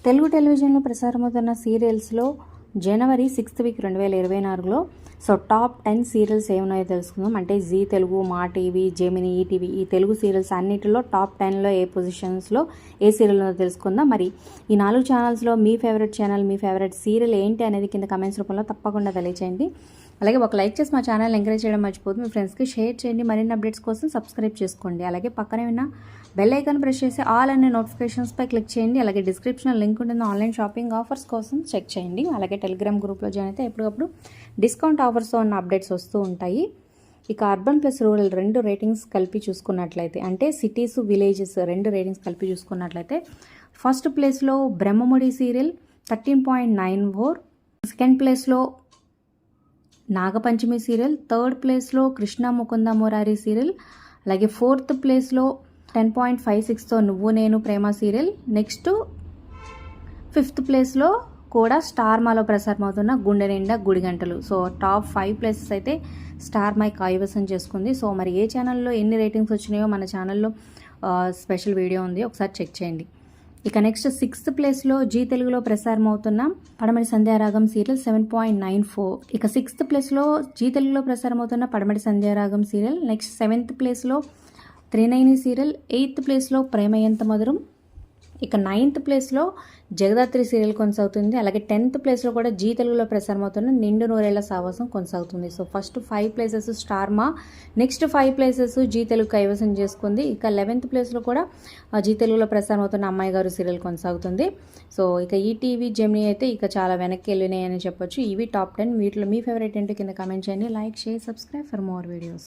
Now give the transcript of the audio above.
తెలుగు టెలివిజన్లో ప్రసారమవుతున్న సీరియల్స్లో జనవరి 6th వీక్ 2024లో సో టాప్ 10 సీరియల్స్ ఏమున్నాయో తెలుసుకుందాం. అంటే జీ తెలుగు, మా టీవీ, జెమినీ, ఈటీవీ ఈ తెలుగు సీరియల్స్ అన్నిటిలో టాప్ 10లో ఏ పొజిషన్స్లో ఏ సీరియల్ ఉందో తెలుసుకుందాం. మరి ఈ 4 ఛానల్స్లో మీ ఫేవరెట్ ఛానల్, మీ ఫేవరెట్ సీరియల్ ఏంటి అనేది కింద కమెంట్స్ రూపంలో తప్పకుండా తెలియచేయండి. అలాగే ఒక లైక్ చేసి మా ఛానల్ ఎంకరేజ్ చేయడం మర్చిపోతుంది. మీ ఫ్రెండ్స్కి షేర్ చేయండి. మరిన్ని అప్డేట్స్ కోసం సబ్స్క్రైబ్ చేసుకోండి. అలాగే పక్కనే ఉన్న బెల్ ఐకాన్ ప్రెస్ చేసి ఆల్ అనే నోటిఫికేషన్స్పై క్లిక్ చేయండి. అలాగే డిస్క్రిప్షన్లో లింక్ ఉంటుంది. ఆన్లైన్ షాపింగ్ ఆఫర్స్ కోసం చెక్ చేయండి. అలాగే టెలిగ్రామ్ గ్రూప్లో జాయిన్ అయితే ఎప్పటికప్పుడు డిస్కౌంట్ ఆఫర్స్తో ఉన్న అప్డేట్స్ వస్తూ ఉంటాయి. ఇక అర్బన్ ప్లస్ రూరల్ 2 రేటింగ్స్ కలిపి చూసుకున్నట్లయితే, అంటే సిటీస్ విలేజెస్ 2 రేటింగ్స్ కలిపి చూసుకున్నట్లయితే ఫస్ట్ ప్లేస్లో బ్రహ్మముడి సీరియల్ 13.94, సెకండ్ ప్లేస్లో నాగపంచమి సీరియల్, థర్డ్ ప్లేస్లో కృష్ణ ముకుంద మురారి సీరియల్, అలాగే ఫోర్త్ ప్లేస్లో 10.56తో నువ్వు నేను ప్రేమ సీరియల్, నెక్స్ట్ ఫిఫ్త్ ప్లేస్లో కూడా స్టార్ మాలో ప్రసారమవుతున్న గుండె నిండా గుడి గంటలు. సో టాప్ 5 ప్లేసెస్ అయితే స్టార్ మై కైవసం చేసుకుంది. సో మరి ఏ ఛానల్లో ఎన్ని రేటింగ్స్ వచ్చినాయో మన ఛానల్లో స్పెషల్ వీడియో ఉంది, ఒకసారి చెక్ చేయండి. ఇక నెక్స్ట్ 6th ప్లేస్లో జీ తెలుగులో ప్రసారం అవుతున్న పడమటి సంధ్యారాగం సీరియల్ 7.94. ఇక 6th ప్లేస్లో జీ తెలుగులో ప్రసారం అవుతున్న పడమటి సంధ్యారాగం సీరియల్. నెక్స్ట్ 7th ప్లేస్లో త్రినైని సీరియల్, 8th ప్లేస్లో ప్రేమ ఎంత మధురం. ఇక 9th ప్లేస్లో జగదాత్రి సీరియల్ కొనసాగుతుంది. అలాగే 10th ప్లేస్లో కూడా జీ తెలుగులో ప్రసారం అవుతున్న నిండు నూరేళ్ల సావాసం కొనసాగుతుంది. సో ఫస్ట్ 5 ప్లేసెస్ స్టార్ మా, నెక్స్ట్ 5 ప్లేసెస్ జీ తెలుగు కైవసం చేసుకుంది. ఇక 11th ప్లేస్లో కూడా జీ తెలుగులో ప్రసారం అవుతున్న అమ్మాయి గారు సీరియల్ కొనసాగుతుంది. సో ఇక ఈటీవీ, జెమినీ అయితే ఇక చాలా వెనక్కి వెళ్ళినాయని చెప్పొచ్చు. ఇవి టాప్ 10. వీటిలో మీ ఫేవరెట్ ఏంటో కింద కామెంట్ చేయండి. Like, share, subscribe for more videos.